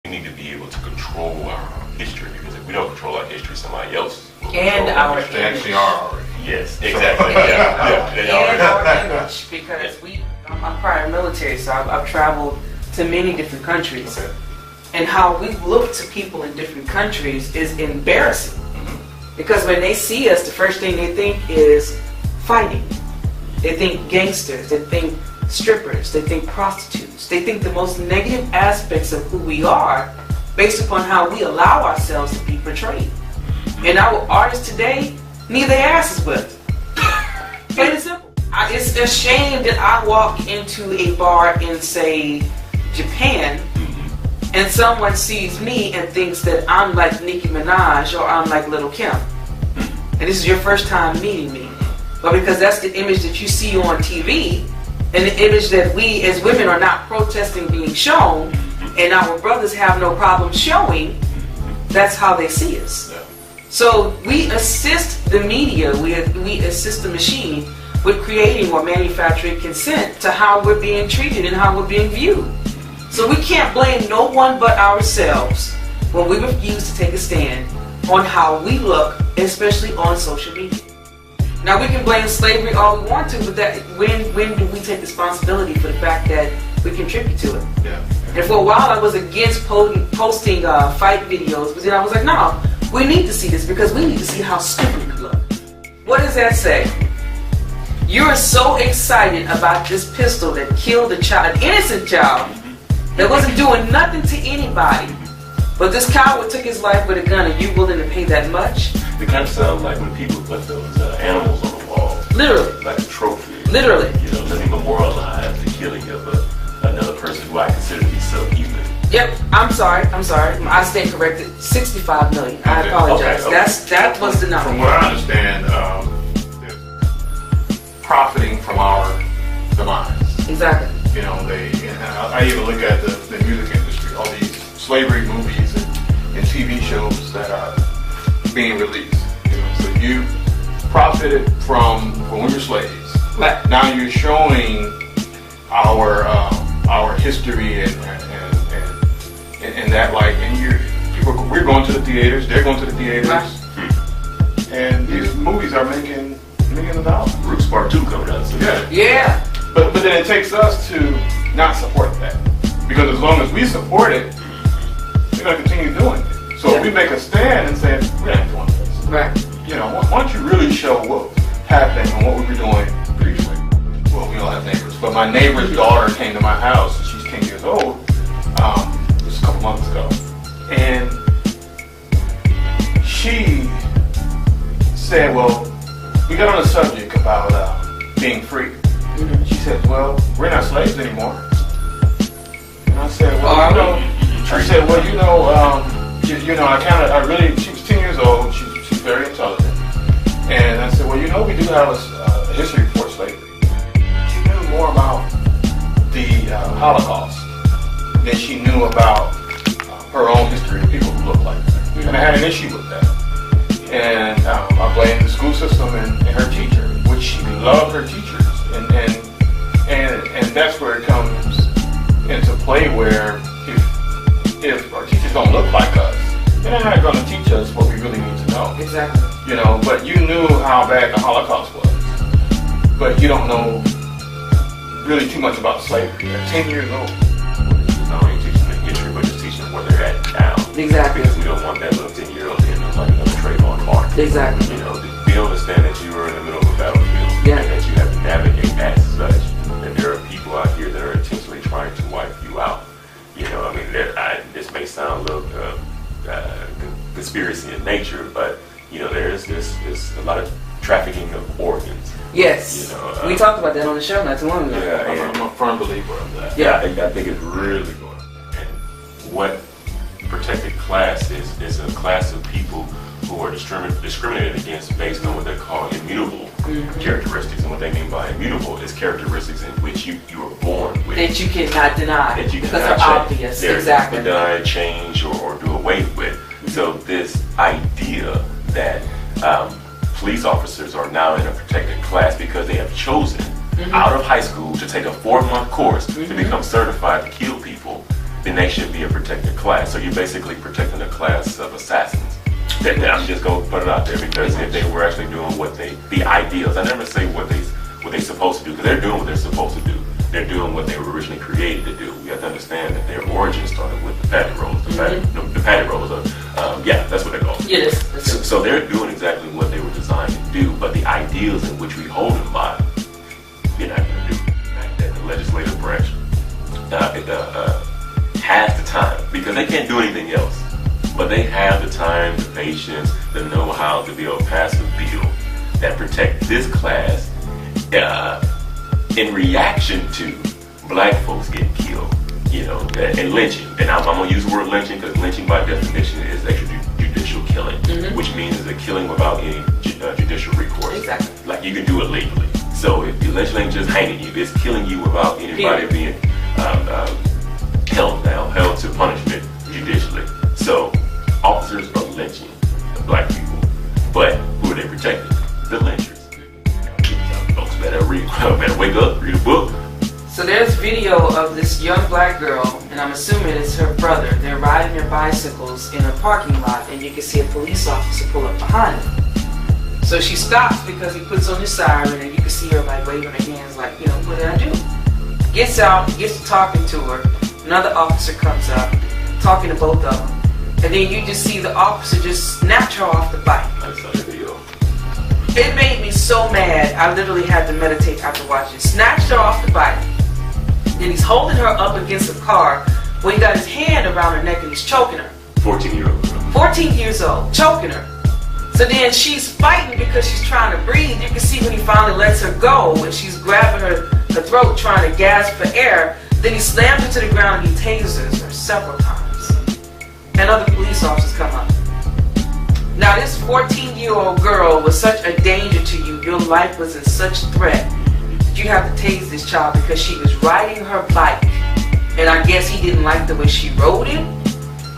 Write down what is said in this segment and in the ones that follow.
we need to be able to control our history, because if we don't control our history, somebody else will and control our history. They actually are already. Yes, exactly. Yeah, they and are. our image, because I'm prior military, so I've traveled to many different countries. Okay. And how we look to people in different countries is embarrassing. Because when they see us, the first thing they think is fighting. They think gangsters, they think strippers, they think prostitutes. They think the most negative aspects of who we are based upon how we allow ourselves to be portrayed. And our artists today need their asses whipped. Plain and simple. It's a shame that I walk into a bar in, say, Japan, and someone sees me and thinks that I'm like Nicki Minaj or I'm like Lil' Kim. And this is your first time meeting me. But because that's the image that you see on TV, and the image that we as women are not protesting being shown, and our brothers have no problem showing, that's how they see us. So we assist the media, we assist the machine with creating or manufacturing consent to how we're being treated and how we're being viewed. So we can't blame no one but ourselves when we refuse to take a stand on how we look, especially on social media. Now we can blame slavery all we want to, but that when do we take responsibility for the fact that we contribute to it? Yeah. And for a while I was against posting fight videos, but then I was like, no, we need to see this because we need to see how stupid we look. What does that say? You're so excited about this pistol that killed a child, an innocent child, that wasn't doing nothing to anybody. But this coward took his life with a gun, and you willing to pay that much? It kind of sounds like when people put those animals on the wall. Literally. Like a trophy. Literally. You know, let me memorialize the killing of another person who I consider to be subhuman. Yep, I'm sorry. I stand corrected. 65 million. I apologize. Okay. That was the number. From what I understand, they're profiting from our demise. Exactly. You know, I even look at the music industry, all these slavery movies and TV shows that are being released. You know, so you profited from when we were slaves. Right. Now you're showing our history and that, like, and we're going to the theaters, they're going to the theaters, right. And these movies are making millions of dollars. Roots Part 2 coming out soon. Yeah. But then it takes us to not support that, because as long as we support it, they're going to continue doing it. So if we make a stand and say we're not doing this, right? You know, why don't you really show what happened and what we were doing previously? Well, we don't have neighbors, but my neighbor's daughter came to my house, and she's 10 years old. Just a couple months ago, and she said, "Well, we got on the subject about being free." She said, "Well, we're not slaves anymore." And I said, "Well, you know," I said, "Well, you know, I really." She was 10 years old. She's very intelligent, and I said, "Well, you know, we do have a history before slavery." She knew more about the Holocaust than she knew about her own history of people who look like her, and I had an issue with that. And I blamed the school system and her teacher, which she loved her teachers. And that's where it comes into play, where if our teachers don't look like us, then they're not going to teach us what we really need to know. Exactly. You know, but you knew how bad the Holocaust was, but you don't know really too much about slavery. You're 10 years old. Not only teaching the history, but just teaching them where they're at now. Exactly. Because we don't want that little 10-year-old to end up like another Trayvon Martin. Exactly. You know, we understand that you are in the middle of a battlefield, yeah, and that you have to navigate as such. And there are people out here that are intentionally trying to wipe you out. You know, I mean, this may sound a little conspiracy in nature, but you know, there's a lot of trafficking of organs. Yes. You know, we talked about that on the show not too long ago. Yeah, I'm a firm believer of that. Yeah, I think it's really going. And what protected class is a class of people who are discriminated against based on what they call immutable characteristics. And what they mean by immutable is characteristics in which you were born with. That you cannot deny. That you because cannot they're obvious. They're exactly. Deny, change, or do away with. So this idea that police officers are now in a protected class because they have chosen out of high school to take a 4-month course to become certified to kill people then they should be a protected class. So you're basically protecting a class of assassins. That I'm just gonna put it out there, because if they were actually doing the ideals, I never say what they're supposed to do, because they're doing what they're supposed to do. They're doing what they were originally created to do. We have to understand that their origin started with the patty rolls. The patty rolls are, yeah, that's what they're called. Yes. So they're doing exactly what they were designed to do, but the ideals in which we hold them by, they're not going to do. That the legislative branch has the time, because they can't do anything else. But they have the time, the patience, the know-how to be able to pass a bill that protect this class in reaction to black folks getting killed, and lynching. And I'm going to use the word lynching, because lynching by definition is extrajudicial killing, which means it's a killing without any judicial recourse. Exactly. Like, you can do it legally. So if the lynching ain't just hanging you, it's killing you without anybody being held to punishment judicially. So officers are lynching the black people, but who are they protecting? The lynchers. Folks better wake up, read a book. So there's video of this young black girl, and I'm assuming it's her brother. They're riding their bicycles in a parking lot, and you can see a police officer pull up behind them. So she stops because he puts on his siren, and you can see her like waving her hands like, what did I do? Gets out, gets to talking to her. Another officer comes up, talking to both of them. And then you just see the officer just snatch her off the bike. I saw the video. It made me so mad, I literally had to meditate after watching it. Snatched her off the bike. Then he's holding her up against the car when he got his hand around her neck and he's choking her. 14-year-old girl. 14 years old, choking her. So then she's fighting because she's trying to breathe. You can see when he finally lets her go and she's grabbing her throat trying to gasp for air. Then he slams her to the ground and he tasers her several times. And other police officers come up. Now this 14-year-old girl was such a danger to you. Your life was in such threat. You have to tase this child because she was riding her bike. And I guess he didn't like the way she rode it,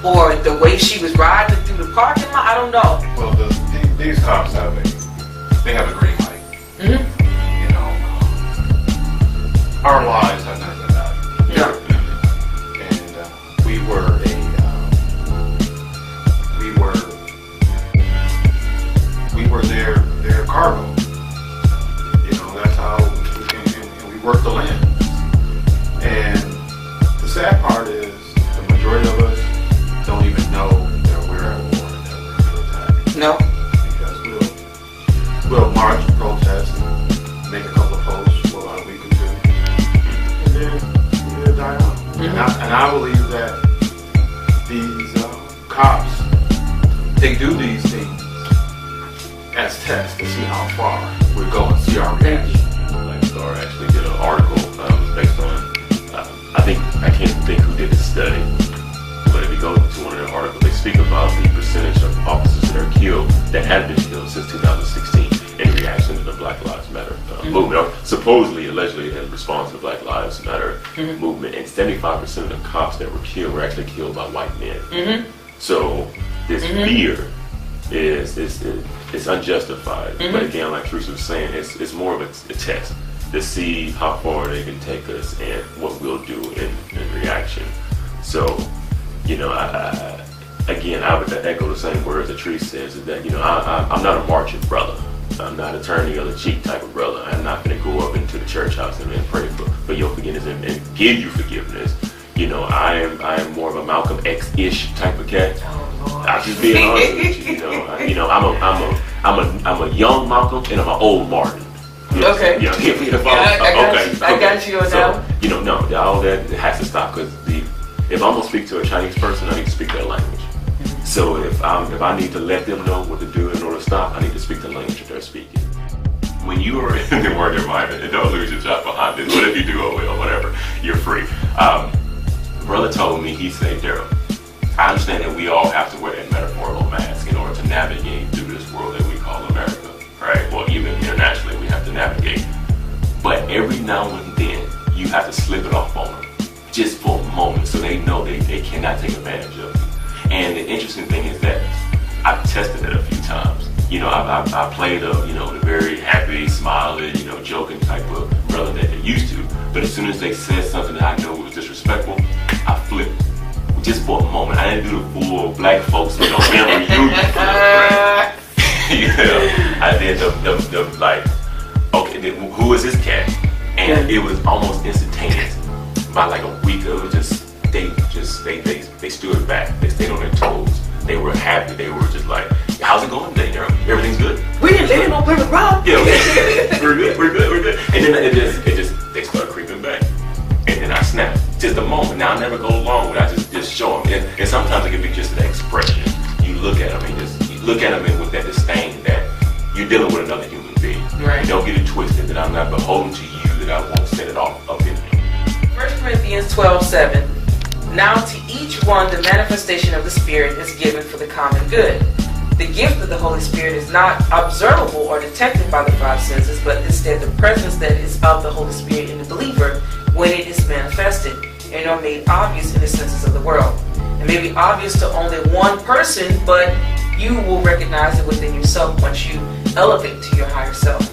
or the way she was riding it through the parking lot. I don't know. Well, these cops have a green light. Our lives have nothing about it. No. And we were their cargo. That's how we work the land. And the sad part is the majority of us don't even know that we're at war and that we're under attack. No. Because we'll march and protest and make a couple of posts for about a week or two, and then we'll die out. And I believe that these cops, they do these things as tests to see how far we go and see our reaction. Black Star actually did an article based on, I can't think who did the study, but if you go to one of their articles, they speak about the percentage of officers that are killed, that have been killed since 2016 in reaction to the Black Lives Matter movement, or supposedly, allegedly in response to the Black Lives Matter movement, and 75% of the cops that were killed were actually killed by white men. So this fear is unjustified, but again, like Teresa was saying, it's more of a test to see how far they can take us and what we'll do in reaction. So, I would echo the same words that Teresa says, is that I'm not a marching brother. I'm not a turn the other cheek type of brother. I'm not going to go up into the church house and pray for your forgiveness and give you forgiveness. I am more of a Malcolm X-ish type of cat. I'm just being honest with you. I'm a young Malcolm and I'm an old Martin. Okay. I got you on that. No, all that has to stop, because if I'm gonna speak to a Chinese person, I need to speak their language. So if I need to let them know what to do in order to stop, I need to speak the language that they're speaking. When you are in the work environment, and don't lose your job behind this, but if you do, oh well, whatever, you're free. Brother told me, he said, Daryl, I understand that we all have to wear that metaphorical mask in order to navigate through this world that we call America, right? Well, even internationally, we have to navigate. But every now and then, you have to slip it off on them, just for a moment, so they know they cannot take advantage of you. And the interesting thing is that I've tested it a few times. I played the very happy, smiling, joking type of brother that they used to. But as soon as they said something that I know was disrespectful, I flipped. just for a moment. I didn't do the full black folks, you know, family reunion. Right? You know, I did the like, okay, who is this cat? And it was almost instantaneous. By like a week, it was just they stood back. They stayed on their toes. They were happy. They were just like, how's it going today? Everything's good. We didn't know Plymouth Rock. Yeah, we're good. And then it just they started creeping back. And then I snapped. Just a moment. Now I never go long without just show them. And sometimes it can be just an expression. You look at them and you look at them with that disdain that you're dealing with another human being. Right. Don't get it twisted that I'm not beholden to you, that I won't set it off up in me. 1 Corinthians 12:7. Now to each one the manifestation of the Spirit is given for the common good. The gift of the Holy Spirit is not observable or detected by the five senses, but instead the presence that is of the Holy Spirit in the believer when it is manifested and are made obvious in the senses of the world. It may be obvious to only one person, but you will recognize it within yourself once you elevate to your higher self.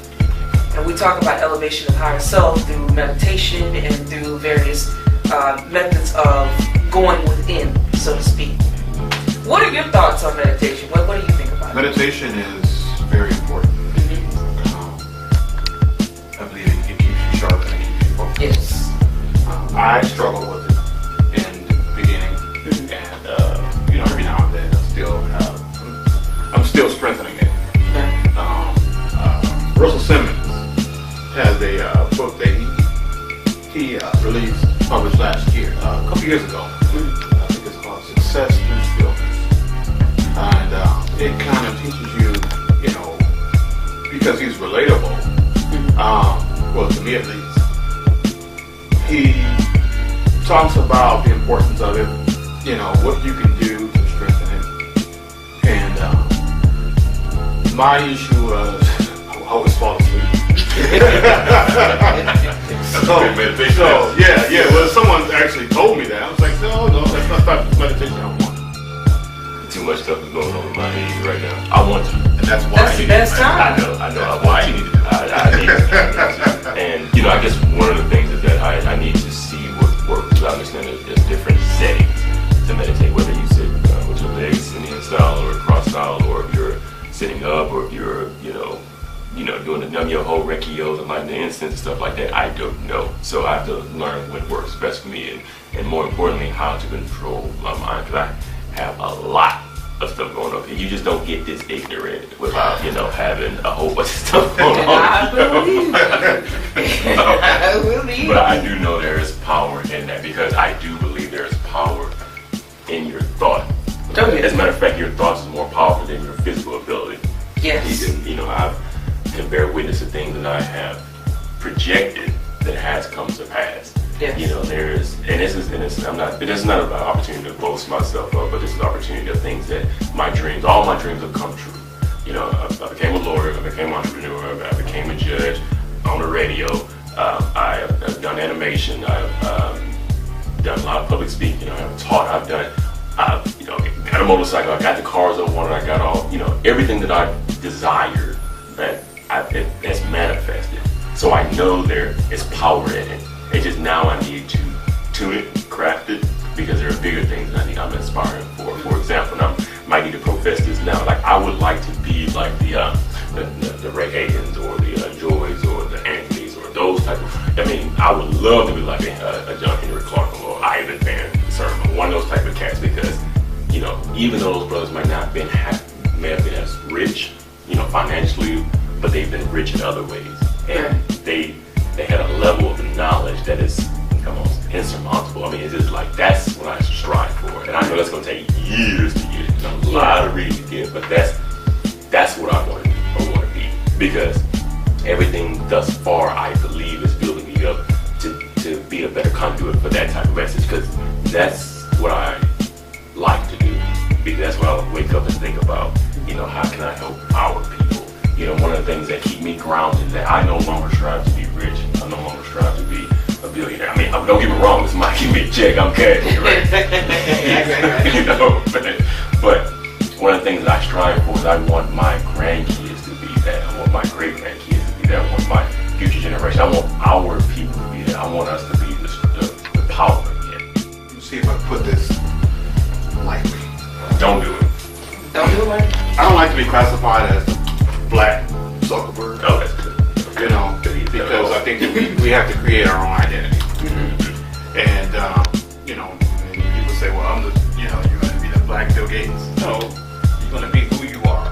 And we talk about elevation of higher self through meditation and through various methods of going within, so to speak. What are your thoughts on meditation? What do you think about it? Meditation is very important. I believe it keeps you sharp and it keeps you focused. Yes. I struggle with it in the beginning, and you know, every now and then I'm still strengthening it. Russell Simmons has a book that he released, published last year, a couple years ago. I think it's called Success Through Stillness. And it kind of teaches you, you know, because he's relatable, well, to me at least, he talks about the importance of it, you know, what you can do to strengthen it. And my issue was, I always fall asleep. Well, someone actually told me that. I was like, no, that's not the type of meditation I want. Too much stuff is going on in my head right now. I want to. And that's why that's the best time. I know. I need to. I need to. And, you know, I guess one of the things is that I need to see what works. I understand there's different settings to meditate, whether you sit with your legs Indian style or cross style, or if you're sitting up, or if you're, you know, doing the Nam Myoho Rekios and lighting the incense and stuff like that. I don't know. So I have to learn what works best for me, and more importantly, how to control my mind, because I have a lot of stuff going on. You just don't get this ignorant without, you know, having a whole bunch of stuff going on. I believe I believe But I do know there is power in that, because I do believe there is power in your thought. As a matter of fact, your thoughts is more powerful than your physical ability. Yes. You know, I can bear witness to things that I have projected that has come to pass. Yes. You know, this is not an opportunity to boast myself up, but this is an opportunity of things that all my dreams have come true. You know, I became a lawyer, I became an entrepreneur, I became a judge on the radio, I have done animation, I've done a lot of public speaking, I've taught, I've got a motorcycle, I got the cars I wanted, I got all, you know, everything that I desired that's manifested. So I know there is power in it. It's just now I need to tune it, craft it, because there are bigger things that I'm aspiring for. For example, I might need to profess this now. Like, I would like to be like the Ray Hagans, or the Joys, or the Anthonys, or those type of. I mean, I would love to be like a John Henry Clark or Ivan Van Serma, one of those type of cats, because, you know, even though those brothers may have been as rich, you know, financially, but they've been rich in other ways, and they had a level of knowledge that is almost insurmountable. I mean, it's just like, that's what I strive for, and I know that's going to take years to get, a lot of reading to get, but that's what I want to be, because everything thus far, I believe, is building me up to be a better conduit for that type of message, because that's what I like to do, because that's what I wake up and think about. You know, how can I help our people? You know, one of the things that keep me grounded, that I no longer strive to be rich. I no longer strive to be a billionaire. I mean, don't get me wrong, this might give me a check, I'm cashing, right? You know, but one of the things that I strive for is I want my grandkids to be that. I want my great grandkids to be that. I want my future generation. I want our people to be that. I want us to be the power again. Let me see if I can put this somebody? I don't like to be classified as the Black Zuckerberg. Oh, that's good. You know, because I think that we have to create our own identity. And you know, and people say, well, I'm the, you know, you're going to be the Black Bill Gates. No, you're going to be who you are.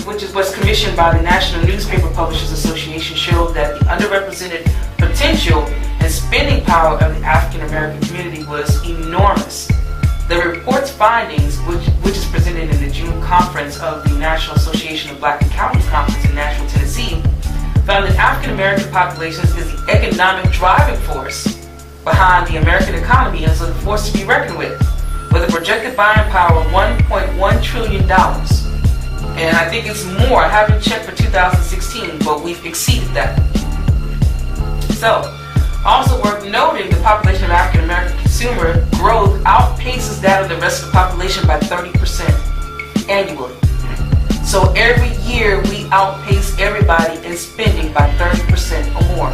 Which is what's commissioned by the National Newspaper Publishers Association, showed that the underrepresented potential and spending power of the African American community was enormous. The report's findings, which is presented in the June conference of the National Association of Black Accountants Conference in Nashville, Tennessee, found that African American populations is the economic driving force behind the American economy and is a force to be reckoned with a projected buying power of $1.1 trillion. And I think it's more. I haven't checked for 2016, but we've exceeded that. So, also worth noting, the population of African American consumer growth outpaces that of the rest of the population by 30% annually. So every year we outpace everybody in spending by 30% or more.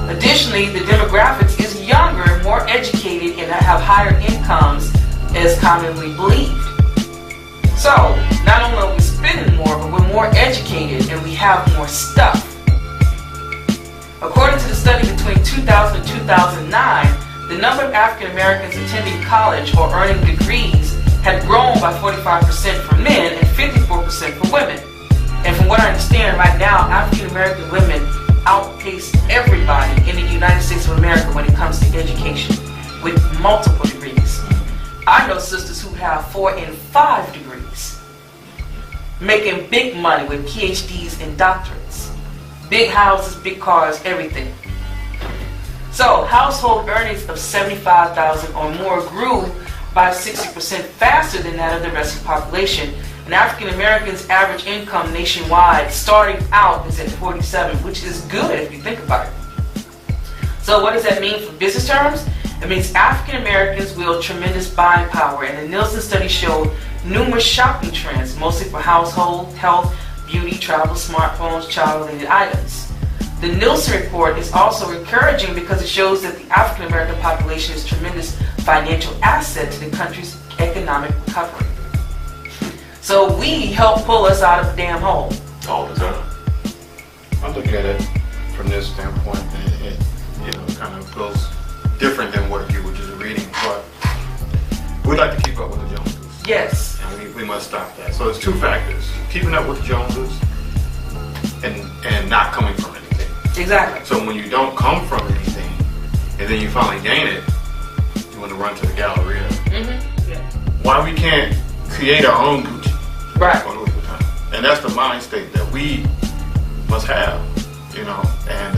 Additionally, the demographics is younger, more educated, and have higher incomes as commonly believed. So, not only are we spending more, but we're more educated and we have more stuff. According to the study between 2000 and 2009, the number of African Americans attending college or earning degrees had grown by 45% for men and 54% for women. And from what I understand right now, African American women outpace everybody in the United States of America when it comes to education with multiple degrees. I know sisters who have 4 and 5 degrees, making big money with PhDs and doctorates. Big houses, big cars, everything. So, household earnings of $75,000 or more grew by 60% faster than that of the rest of the population. And African Americans' average income nationwide starting out is at $47,000, which is good if you think about it. So what does that mean for business terms? It means African Americans wield tremendous buying power, and the Nielsen study showed numerous shopping trends, mostly for household, health, beauty, travel, smartphones, child-related items. The Nielsen report is also encouraging because it shows that the African American population is a tremendous financial asset to the country's economic recovery. So we help pull us out of the damn hole. All the time. I look at it from this standpoint, and it you know, kind of goes different than what you were just reading, but we like to keep up with the Joneses. Yes. And we must stop that. So there's two factors: keeping up with the Joneses and not coming from anything. Exactly. So when you don't come from anything, and then you finally gain it, you want to run to the Galleria. Mm-hmm. Yeah. Why we can't create our own Gucci? Right. Or Louis Vuitton. And that's the mind state that we must have, you know. And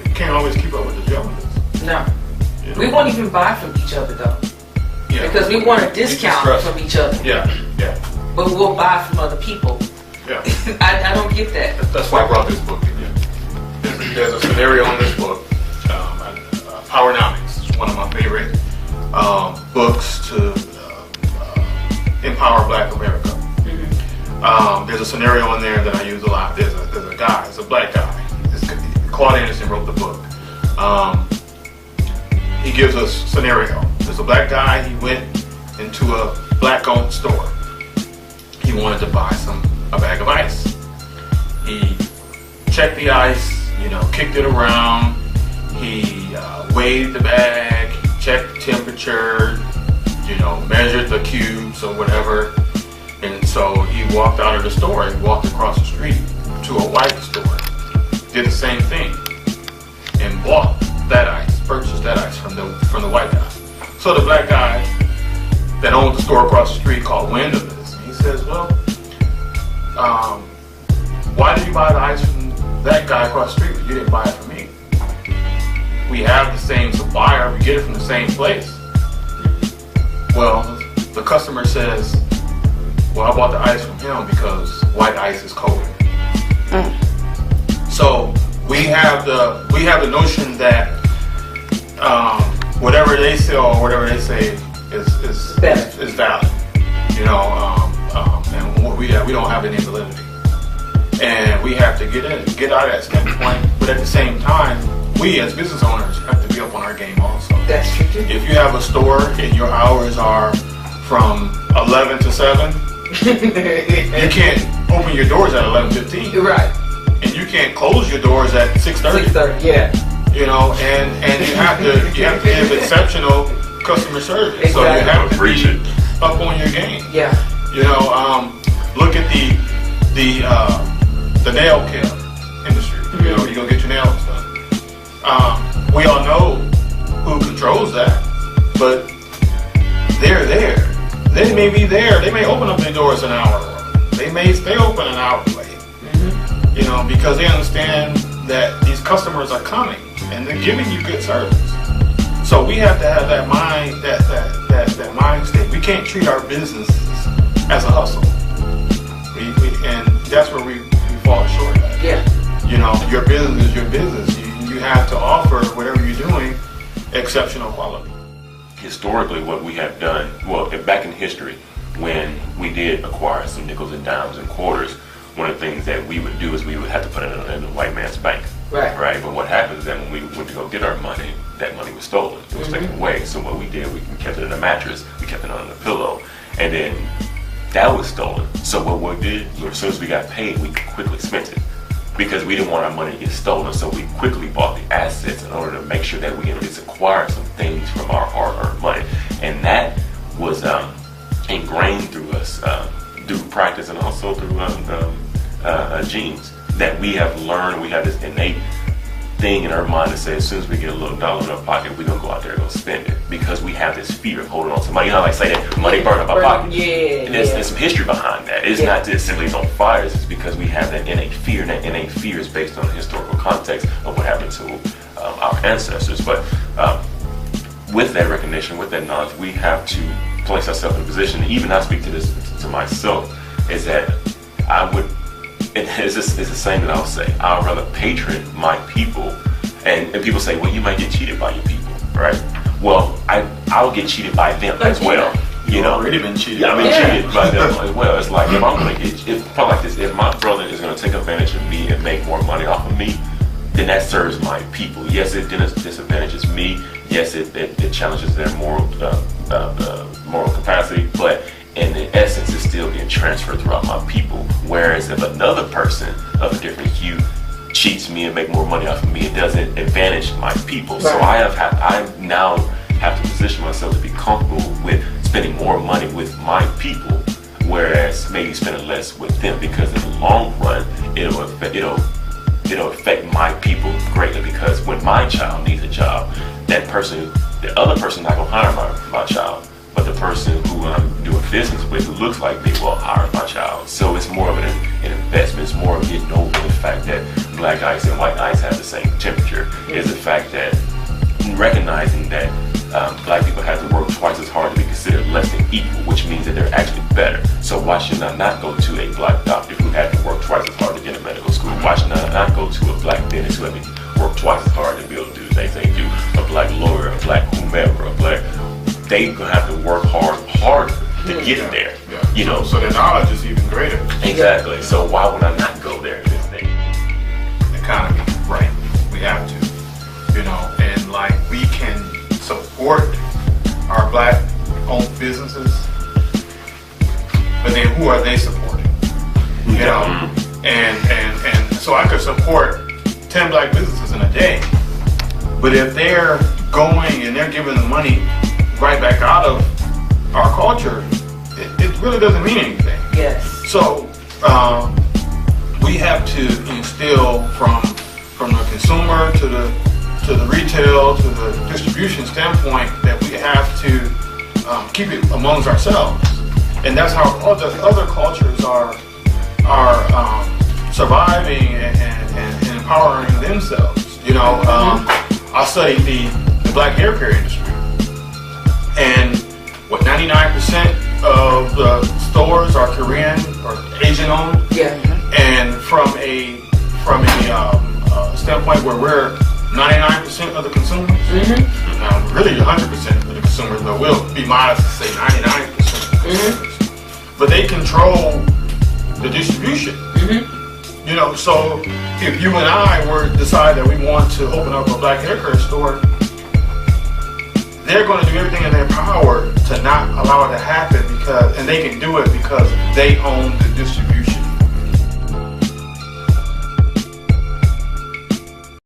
you can't always keep up with the Joneses. No. You know? We won't even buy from each other though. Yeah. Because we want a discount from each other. Yeah, yeah. But we'll buy from other people. Yeah. I don't get that. That's why I brought this book in. There's a scenario in this book, Powernomics. It's one of my favorite books to empower Black America. Mm-hmm. There's a scenario in there that I use a lot. There's a guy, it's a black guy. Claude Anderson wrote the book. He gives us a scenario. There's a black guy, he went into a black-owned store. He wanted to buy a bag of ice. He checked the ice, you know, kicked it around. He weighed the bag, he checked the temperature, you know, measured the cubes or whatever. And so he walked out of the store and walked across the street to a white store. Did the same thing and bought that ice, purchased that ice from the white guy. So the black guy that owned the store across the street caught wind of this. And he says, well, why did you buy the ice from that guy across the street? You didn't buy it from me. We have the same supplier, we get it from the same place. Well, the customer says, well, I bought the ice from him because white ice is colder. So we have the notion that whatever they sell or whatever they say is valid, you know, and we don't have any validity, and we have to get out of that standpoint. But at the same time, we as business owners have to be up on our game also. That's true too. If you have a store and your hours are from 11 to 7. You can't open your doors at 11:15. Right. And you can't close your doors at 6:30. 6:30. Yeah. You know, and you have to give exceptional customer service. Exactly. So you have to Preach be it. up on your game. Yeah. You know, look at the nail care industry. You know, you go get your nails done. We all know who controls that, but they're there. They may be there. They may open up their doors an hour early. They may stay open an hour late. You know, because they understand that these customers are coming and they're giving you good service. So we have to have that mind, that mind state. We can't treat our businesses as a hustle. And that's where we fall short at. Yeah. You know, your business is your business. You have to offer whatever you're doing exceptional quality. Historically, what we have done, well, back in history, when we did acquire some nickels and dimes and quarters, one of the things that we would do is we would have to put it in the white man's bank. Right. Right. But what happens is that when we went to go get our money, that money was stolen. It was taken away. So what we did, we kept it in a mattress, we kept it on the pillow, and then that was stolen. So what we did, as soon as we got paid, we quickly spent it because we didn't want our money to get stolen. So we quickly bought the assets in order to make sure that we can at least acquire some things from our hard-earned money, and that was ingrained through us, through practice and also through genes that we have learned. We have this innate thing in our mind that says as soon as we get a little dollar in our pocket, we're gonna go out there and go spend it because we have this fear of holding on to money. You know, like say that money burned up our pocket. Yeah. And there's some history behind that. It's not just simply it's on fire. It's because we have that innate fear, and that innate fear is based on the historical context of what happened to our ancestors. But with that recognition, with that knowledge, we have to place ourselves in a position. And even I speak to this to myself, is that I would. It's the same that I'll say. I'd rather patron my people, and people say, well, you might get cheated by your people, right? Well, I'll get cheated by them as well. You know, already been cheated. Yeah, I've been cheated by them as well. It's like if I'm gonna probably like this. If my brother is gonna take advantage of me and make more money off of me, then that serves my people. Yes, it disadvantages me. Yes, it challenges their moral capacity, but in the essence, it's still being transferred throughout my people. Whereas if another person of a different hue cheats me and make more money off of me, it doesn't advantage my people. Right. So I now have to position myself to be comfortable with spending more money with my people, whereas maybe spending less with them, because in the long run, it'll affect my people greatly. Because when my child needs a job, the other person not gonna hire my child. But the person who I'm doing business with who looks like me will hire my child. So it's more of an investment. It's more of getting over the fact that black ice and white ice have the same temperature. Is the fact that recognizing that black people have to work twice as hard to be considered less than equal, which means that they're actually better. So why should I not go to a black doctor who had to work twice as hard to get into medical school? Why should I not go to a black dentist who had to work twice as hard to be able to do the things they do? A black lawyer, a black whomever, they gonna have to work hard to get there. Yeah. You know, so the knowledge is even greater. Exactly. So why would I not go there in this day? Economy, right? We have to, you know, and like we can support our black-owned businesses, but then who are they supporting? You know, and so I could support 10 black businesses in a day, but if they're going and they're giving the money right back out of our culture, it really doesn't mean anything. Yes. So we have to instill from the consumer to the retail to the distribution standpoint that we have to keep it amongst ourselves, and that's how other cultures are surviving and empowering themselves. You know, I studied the black hair care industry. And 99% of the stores are Korean or Asian owned. Yeah. And from a standpoint where we're 99% of the consumers, really 100% of the consumers, but we'll be modest to say 99% of the consumers. But they control the distribution. You know, so if you and I were to decide that we want to open up a black hair care store, they're going to do everything in their power to not allow it to happen, because and they can do it because they own the distribution